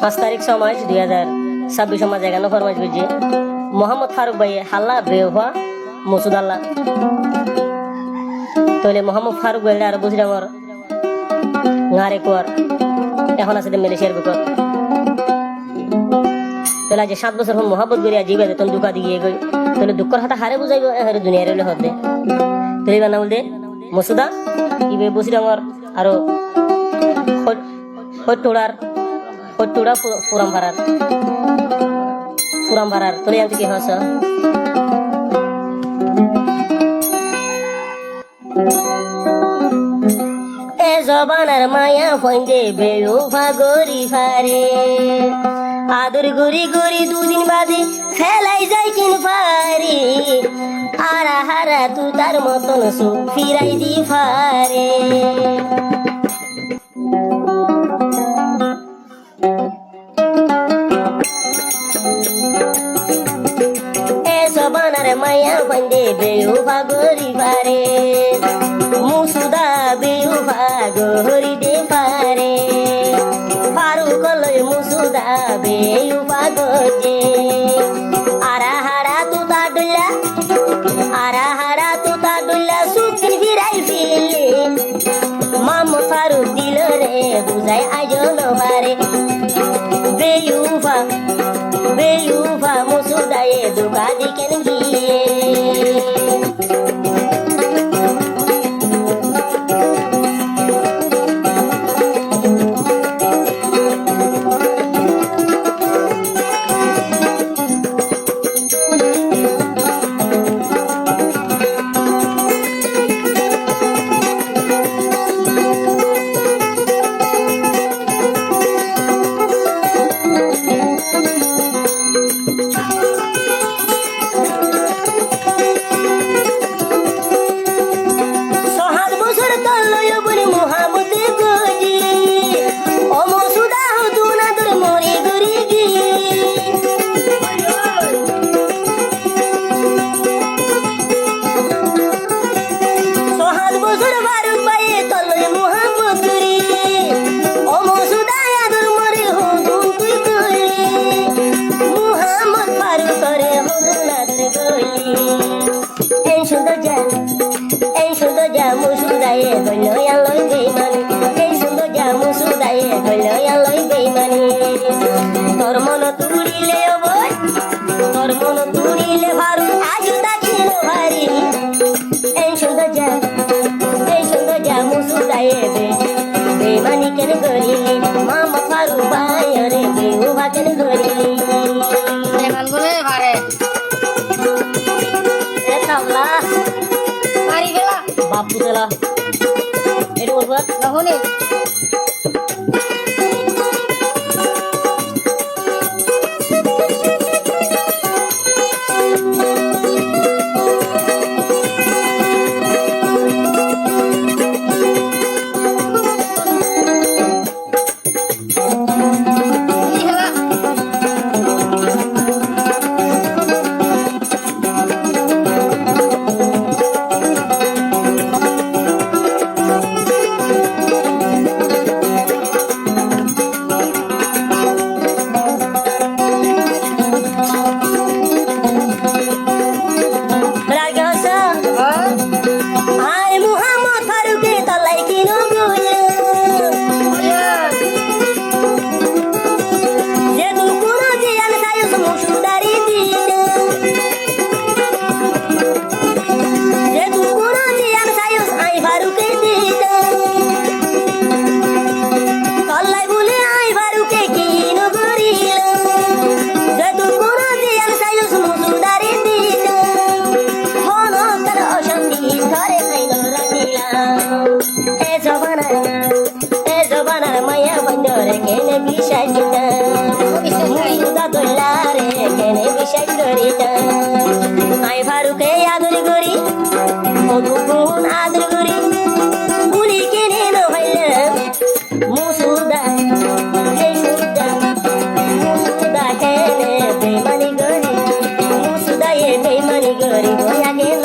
5 তারিখ সমাজ 2026 সমাজ 11 ফরমাইশ বুঝি মোহাম্মদ ফারুক ভাই হাল্লা বেওয়া মসুদ আল্লাহ তাহলে মোহাম্মদ ফারুক ভাই আর বুঝি আমার গারে কোয়ার এখন আছে মালয়েশিয়ার বুকর তাহলে আজ 7 বছর হল মোহাম্মদ গড়িয়া জিবে তখন দুঃখা দিয়ে গই তাহলে দুঃখর হাতে হারে বুঝাইব হারে দুনিয়ার হলে হবে তাহলে বানা বলতে মসুদা ইবে বুঝি আমার আরো হট্টোড়ার পুরাম ভাড়ার তোলে আনতে কি হস এ জবানার মায়া ফন্দে বেউফা গরি ফারে আদর গরি গরি দুদিন বাদে ফেলাই যায় কিন ফারে আরা হারা তু তার মতন সুখ ফিরাই দি ফারে মায়া বন্দে বেউফা গরি পারে মুসুদা বেউফা গরি দে পারে ফারুক লয় মুসুদা বেউফা গজে আরা হারা তুতা ডুল্লা সুকিন ফিরাই ফিলে মাম ফারুক দিল রে বুঝাই আয়োজন পারে বেউফা মুসুদায়ে দুকা দিকেন গিয়ে তোর মন তুড়িলে ভারু আজ দাখিল ভারি এই সুন্দর যা মুসুদায়ে বেমানি কেন করিলি মামা ফারু ভাই রে বেউফা কেন করিলি এমন বলে ভারে এ তাবলা মারি গেলা বাপু তেলা এটু বলবো নহনে মায়া বন্দরে কেনে বিষয় দিতা মুসুদা দোল্লারে কেনে বিষয় করিতা আই ফারুকে আদর করি ও দুগুণ আদর করি উনি কেনে নহইলে মুসুদা কেনে বেমানি করি মুসুদা এ বেমানি করি বয়া কেন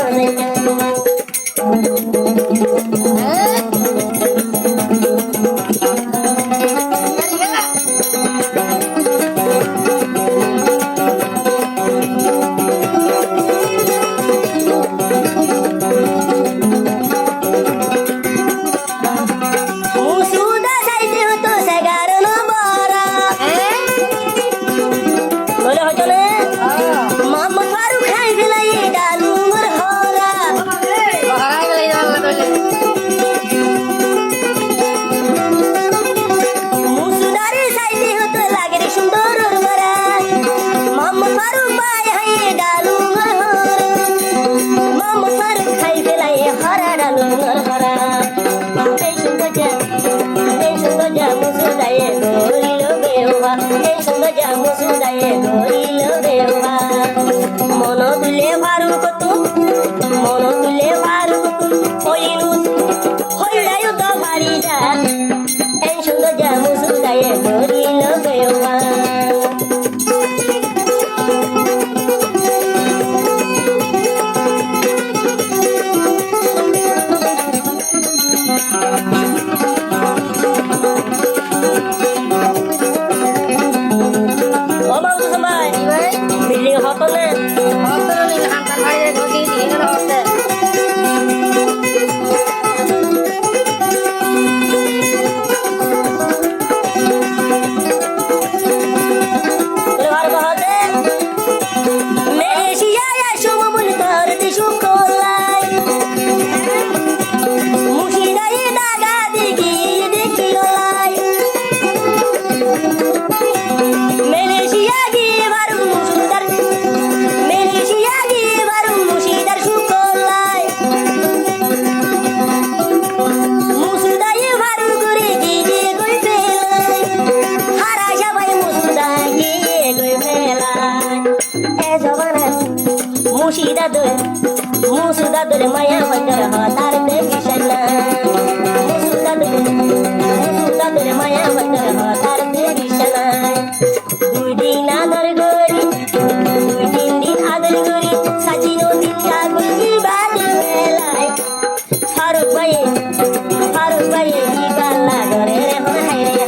মুসুদাদের মায়া ভান্ডার হতার দেবিশানা মুসুদাদের মায়া ভান্ডার হতার দেবিশানা দুই দিন আদর গরি দুই তিন দিন আদর গরি সাজিনো দিন জাগুলি বাড়ি মেলায় ফারুক ভাইয়ে কি গাল্লা ধরে রে হন হাই রে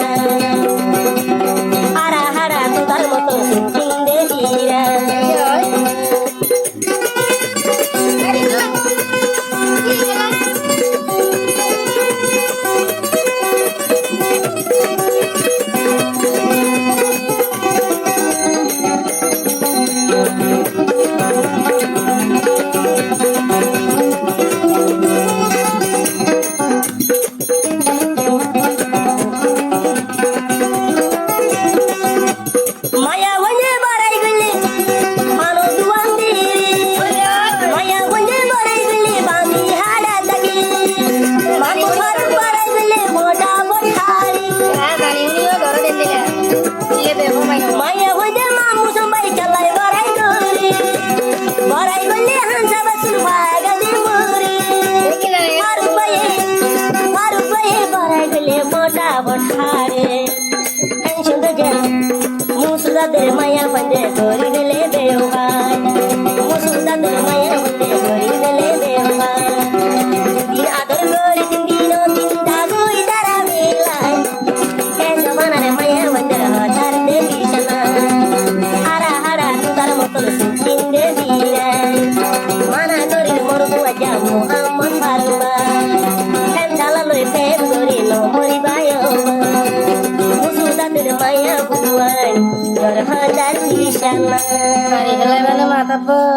হারা হারা তোদার মতো সিং দেবীরা মায়া বনে বাড়াই গেলে মানো দুয়ান্দি মায়া বনে বাড়াই গেলে বাঁধি হাড়া থাকি মানো ফারুক বাড়াই গেলে মোটা মোটারি মায়া বনে মামু সবাই চালাই বাড়াই গেলে হাঁসা বাসুর ভাগালি মুরি ফারুক ভাইয়ে বাড়াই গেলে মোটা মোটারে মুসুদাদের মায়া বন্দে করি গেলে বেওয়াই মুসুদাদের মায়া বন্দে করি গেলে বেওয়াই দিন আদর করি তিন দাগুই তারা মিলাই কেন জমানার মায়া বন্দের হঠার দেবিশানা হারা হারা তুতার মতন সুখিন দেবিরাই মানা করি মোর বুয়া যা মোহাম্মদ ফারুবা কেন ঢালালই প্রেম করি নমরি বায়ো মুসুদাদের মায়া বুয়াই Darhadar di sana. Mari helai mana mata po.